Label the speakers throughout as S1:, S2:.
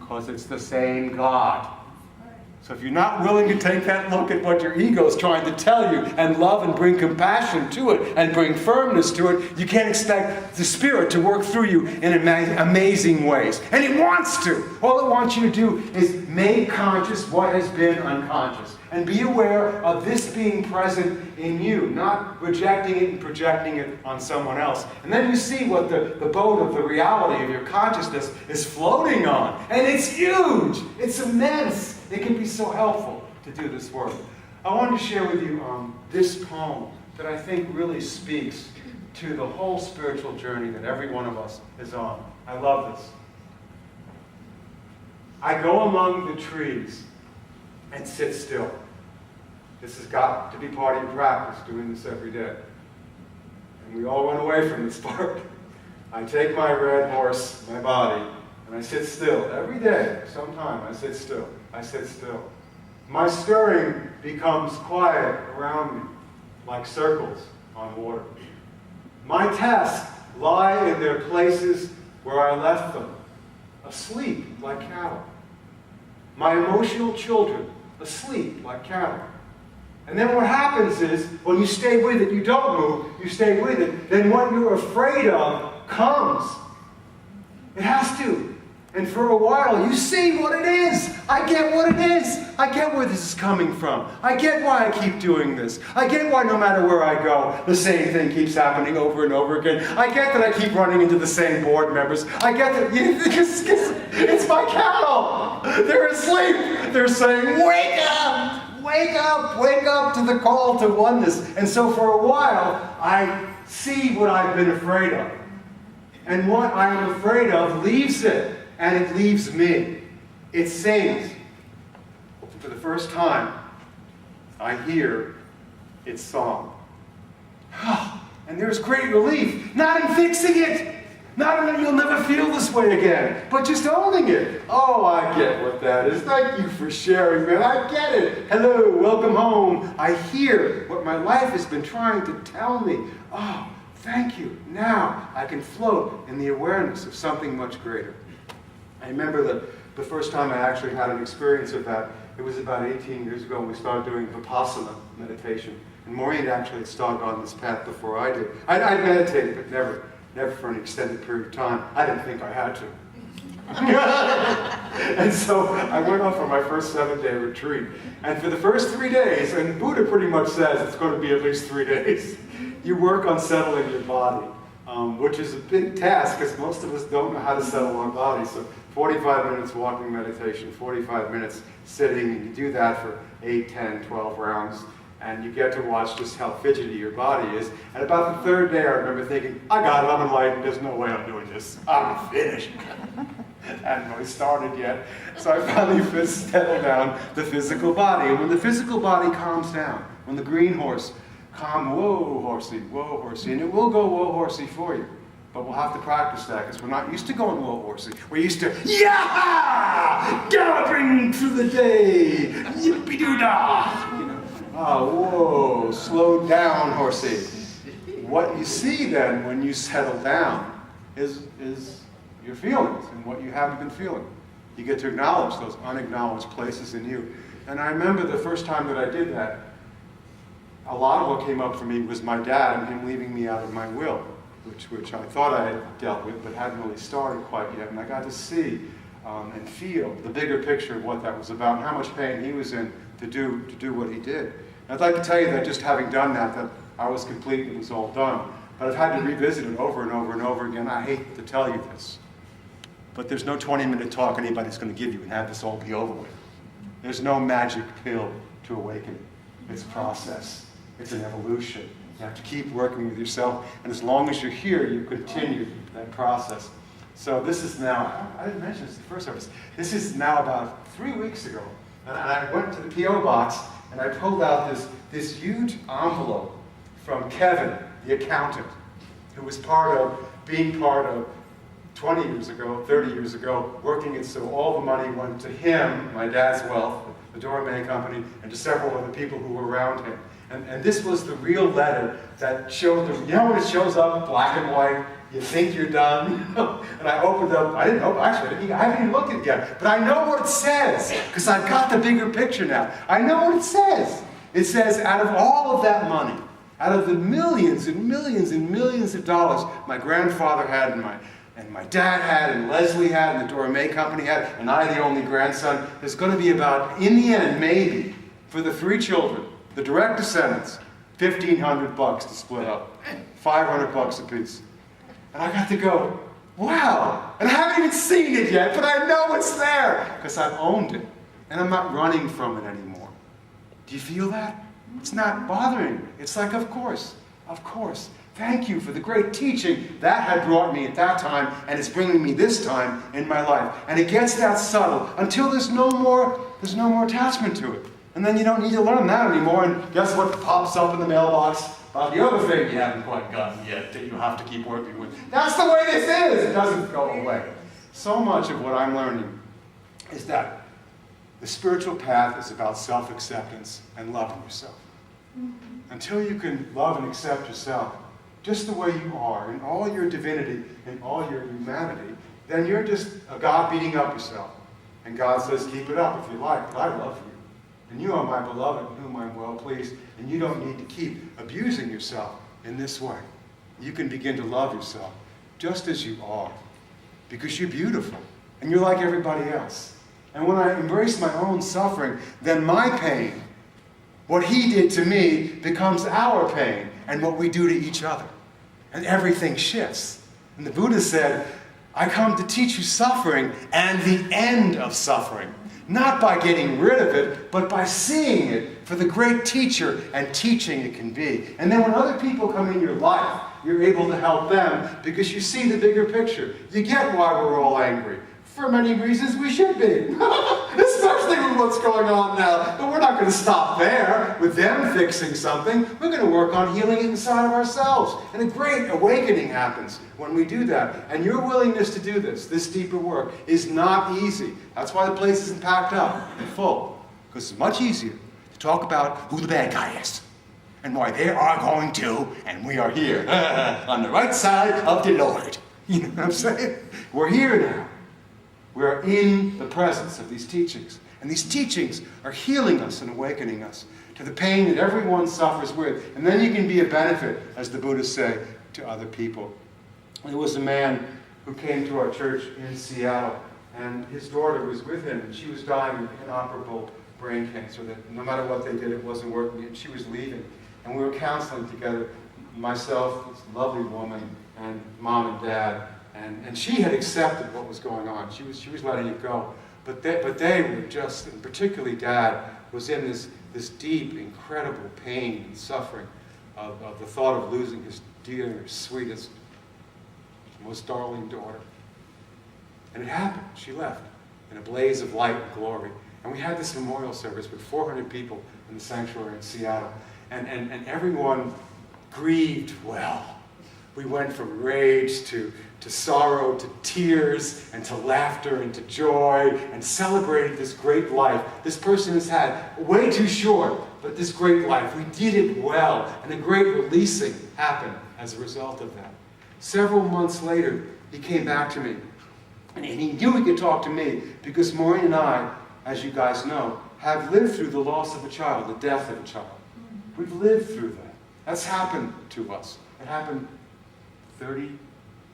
S1: because it's the same God. So if you're not willing to take that look at what your ego is trying to tell you and love and bring compassion to it and bring firmness to it, you can't expect the Spirit to work through you in amazing ways. And it wants to. All it wants you to do is make conscious what has been unconscious. And be aware of this being present in you, not rejecting it and projecting it on someone else. And then you see what the boat of the reality of your consciousness is floating on. And it's huge. It's immense. It can be so helpful to do this work. I wanted to share with you this poem that I think really speaks to the whole spiritual journey that every one of us is on. I love this. I go among the trees and sit still. This has got to be part of your practice, doing this every day. And we all run away from this part. I take my red horse, my body, and I sit still. Every day, sometime, I sit still. I sit still. My stirring becomes quiet around me, like circles on water. My tasks lie in their places where I left them, asleep like cattle. My emotional children, asleep like cattle. And then what happens is, when you stay with it, you don't move, you stay with it, then what you're afraid of comes. It has to. And for a while, you see what it is. I get what it is. I get where this is coming from. I get why I keep doing this. I get why no matter where I go, the same thing keeps happening over and over again. I get that I keep running into the same board members. I get that it's my cattle. They're asleep. They're saying, wake up! Wake up! Wake up to the call to oneness. And so for a while, I see what I've been afraid of. And what I am afraid of leaves it. And it leaves me. It sings. For the first time, I hear its song. And there's great relief. Not in fixing it. Not in that you'll never feel this way again. But just owning it. Oh, I get what that is. Thank you for sharing, man. I get it. Hello, welcome home. I hear what my life has been trying to tell me. Oh, thank you. Now I can float in the awareness of something much greater. I remember the first time I actually had an experience of that. It was about 18 years ago when we started doing Vipassana meditation. And Maureen actually had started on this path before I did. I meditated, but never for an extended period of time. I didn't think I had to. And so I went off on my first 7-day retreat. And for the first 3 days, and Buddha pretty much says it's going to be at least 3 days, you work on settling your body, which is a big task because most of us don't know how to settle our body. So 45 minutes walking meditation, 45 minutes sitting, and you do that for 8, 10, 12 rounds. And you get to watch just how fidgety your body is. And about the 3rd day, I remember thinking, I got it, I'm enlightened, there's no way I'm doing this. I'm finished. I hadn't really started yet. So I finally settled down the physical body. And when the physical body calms down, when the green horse whoa, horsey, and it will go whoa, horsey for you. But we'll have to practice that because we're not used to going whoa, horsey. We're used to, yeah, galloping through the day, yippee-doo-dah, you know. Oh, whoa, slow down, horsey. What you see then when you settle down is your feelings and what you haven't been feeling. You get to acknowledge those unacknowledged places in you. And I remember the first time that I did that, a lot of what came up for me was my dad and him leaving me out of my will, which I thought I had dealt with but hadn't really started quite yet. And I got to see and feel the bigger picture of what that was about and how much pain he was in to do what he did. And I'd like to tell you that just having done that I was complete and it was all done. But I've had to revisit it over and over and over again. I hate to tell you this, but there's no 20-minute talk anybody's going to give you and have this all be over with. There's no magic pill to awaken it. It's a process. It's an evolution. You have to keep working with yourself, and as long as you're here, you continue that process. So this is now, I didn't mention this in the first service, this is now about 3 weeks ago, and I went to the P.O. box, and I pulled out this huge envelope from Kevin, the accountant, who was being part of 20 years ago, 30 years ago, working it so all the money went to him, my dad's wealth, the doorman company, and to several other people who were around him. And this was the real letter that showed them, you know when it shows up black and white, you think you're done. And I opened up, I haven't even looked at it yet, but I know what it says, because I've got the bigger picture now. I know what it says. It says, out of all of that money, out of the millions and millions and millions of dollars my grandfather had and my dad had and Leslie had and the Dora May Company had, and I, the only grandson, there's going to be about, in the end, maybe, for the 3 children, the direct descendants, $1,500 to split up, $500 a piece. And I got to go, wow! And I haven't even seen it yet, but I know it's there, because I've owned it, and I'm not running from it anymore. Do you feel that? It's not bothering me. It's like, of course. Thank you for the great teaching that had brought me at that time, and it's bringing me this time in my life. And it gets that subtle until there's no more attachment to it. And then you don't need to learn that anymore. And guess what pops up in the mailbox? About the other thing you haven't quite gotten yet that you have to keep working with. That's the way this is. It doesn't go away. So much of what I'm learning is that the spiritual path is about self-acceptance and loving yourself. Until you can love and accept yourself just the way you are, in all your divinity, in all your humanity, then you're just a God beating up yourself. And God says, keep it up if you like, but I love you. And you are my beloved, in whom I'm well pleased, and you don't need to keep abusing yourself in this way. You can begin to love yourself just as you are, because you're beautiful, and you're like everybody else. And when I embrace my own suffering, then my pain, what he did to me, becomes our pain, and what we do to each other. And everything shifts. And the Buddha said, I come to teach you suffering and the end of suffering. Not by getting rid of it, but by seeing it for the great teacher and teaching it can be. And then when other people come in your life, you're able to help them because you see the bigger picture. You get why we're all angry. For many reasons we should be. Especially with what's going on now. But we're not going to stop there with them fixing something. We're going to work on healing it inside of ourselves. And a great awakening happens when we do that. And your willingness to do this deeper work, is not easy. That's why the place isn't packed up and full. Because it's much easier to talk about who the bad guy is. And why they are going to, and we are here. On the right side of the Lord. You know what I'm saying? We're here now. We're in the presence of these teachings. And these teachings are healing us and awakening us to the pain that everyone suffers with. And then you can be a benefit, as the Buddhists say, to other people. There was a man who came to our church in Seattle, and his daughter was with him, and she was dying of inoperable brain cancer, that no matter what they did, it wasn't working, and she was leaving. And we were counseling together, myself, this lovely woman, and mom and dad. And she had accepted what was going on. She was letting it go. But they were just, and particularly Dad, was in this deep, incredible pain and suffering of the thought of losing his dear, sweetest, most darling daughter. And it happened. She left in a blaze of light and glory. And we had this memorial service with 400 people in the sanctuary in Seattle. And everyone grieved well. We went from rage to sorrow, to tears, and to laughter, and to joy, and celebrated this great life. This person has had way too short, but this great life. We did it well, and a great releasing happened as a result of that. Several months later, he came back to me, and he knew he could talk to me, because Maureen and I, as you guys know, have lived through the loss of a child, the death of a child. We've lived through that. That's happened to us. It happened 30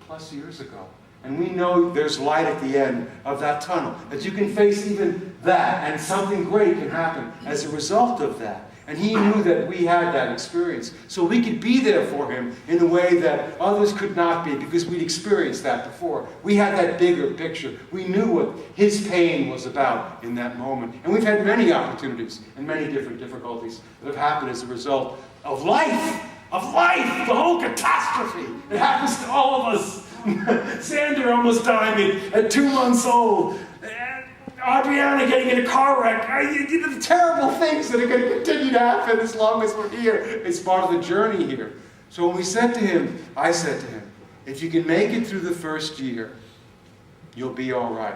S1: plus years ago. And we know there's light at the end of that tunnel, that you can face even that, and something great can happen as a result of that. And he knew that we had that experience. So we could be there for him in a way that others could not be, because we'd experienced that before. We had that bigger picture. We knew what his pain was about in that moment. And we've had many opportunities and many different difficulties that have happened as a result of life. The whole catastrophe. It happens to all of us. Xander almost dying at 2 months old. Adriana getting in a car wreck. The terrible things that are going to continue to happen as long as we're here. It's part of the journey here. So when I said to him, if you can make it through the first year, you'll be all right.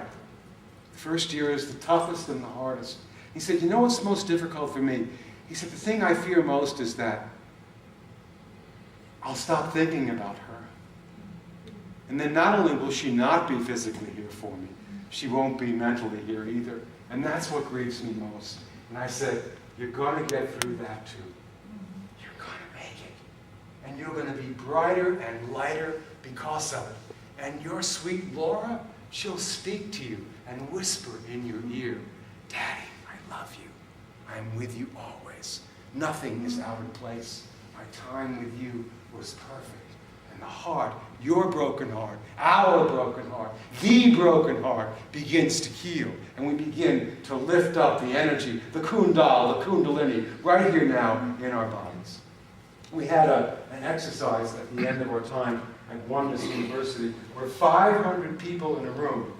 S1: The first year is the toughest and the hardest. He said, you know what's most difficult for me? He said, the thing I fear most is that I'll stop thinking about her. And then not only will she not be physically here for me, she won't be mentally here either. And that's what grieves me most. And I said, you're going to get through that too. You're going to make it. And you're going to be brighter and lighter because of it. And your sweet Laura, she'll speak to you and whisper in your ear, Daddy, I love you. I'm with you always. Nothing is out of place. My time with you was perfect. And the heart, your broken heart, our broken heart, the broken heart begins to heal. And we begin to lift up the energy, the kundal, the kundalini, right here now in our bodies. We had an exercise at the end of our time at Oneness University where 500 people in a room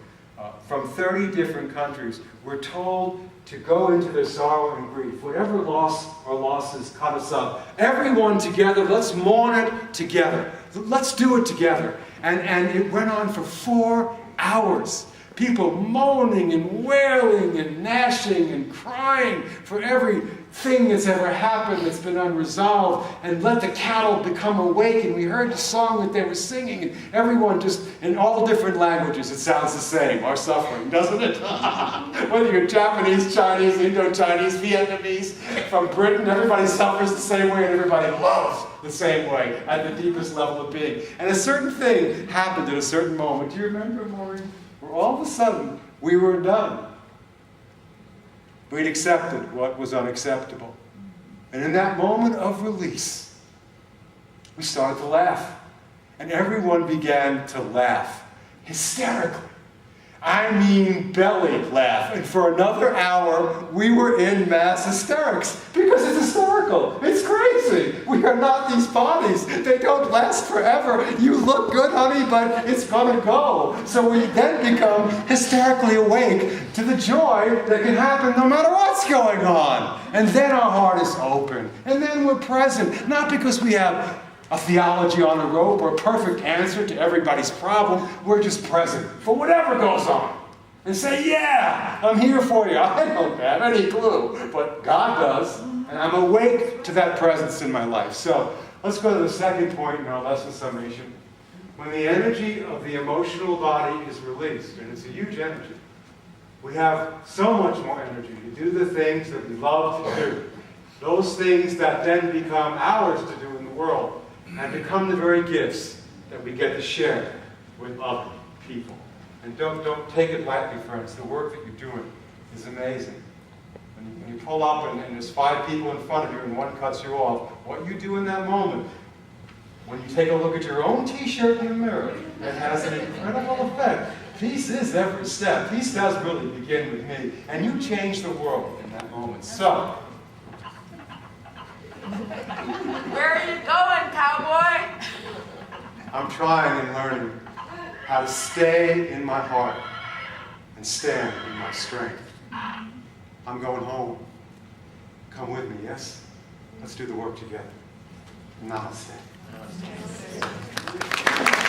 S1: from 30 different countries were told to go into their sorrow and grief. Whatever loss or losses cut us up, everyone together, let's mourn it together. Let's do it together. And it went on for 4 hours. People moaning and wailing and gnashing and crying for everything that's ever happened that's been unresolved. And let the cattle become awake. And we heard the song that they were singing. And everyone just, in all different languages, it sounds the same. Our suffering, doesn't it? Whether you're Japanese, Chinese, Indo-Chinese, Vietnamese, from Britain, everybody suffers the same way and everybody loves the same way at the deepest level of being. And a certain thing happened at a certain moment. Do you remember, Maureen? Where all of a sudden, we were done. We'd accepted what was unacceptable. And in that moment of release, we started to laugh. And everyone began to laugh hysterically. I mean belly laugh. And for another hour, we were in mass hysterics. Because it's hysterical. It's crazy. We are not these bodies. They don't last forever. You look good, honey, but it's going to go. So we then become hysterically awake to the joy that can happen no matter what's going on. And then our heart is open. And then we're present. Not because we have a theology on a rope or a perfect answer to everybody's problem. We're just present for whatever goes on. And say, yeah, I'm here for you. I don't have any clue, but God does. And I'm awake to that presence in my life. So let's go to the second point in our lesson summation. When the energy of the emotional body is released, and it's a huge energy, we have so much more energy to do the things that we love to do. Those things that then become ours to do in the world. And become the very gifts that we get to share with other people. And don't take it lightly, friends. The work that you're doing is amazing. When you pull up and there's 5 people in front of you and one cuts you off, what you do in that moment, when you take a look at your own t-shirt in the mirror, it has an incredible effect. Peace is every step. Peace does really begin with me. And you change the world in that moment. So,
S2: where are you going, cowboy?
S1: I'm trying and learning how to stay in my heart and stand in my strength. I'm going home. Come with me, yes? Let's do the work together. Namaste. Namaste.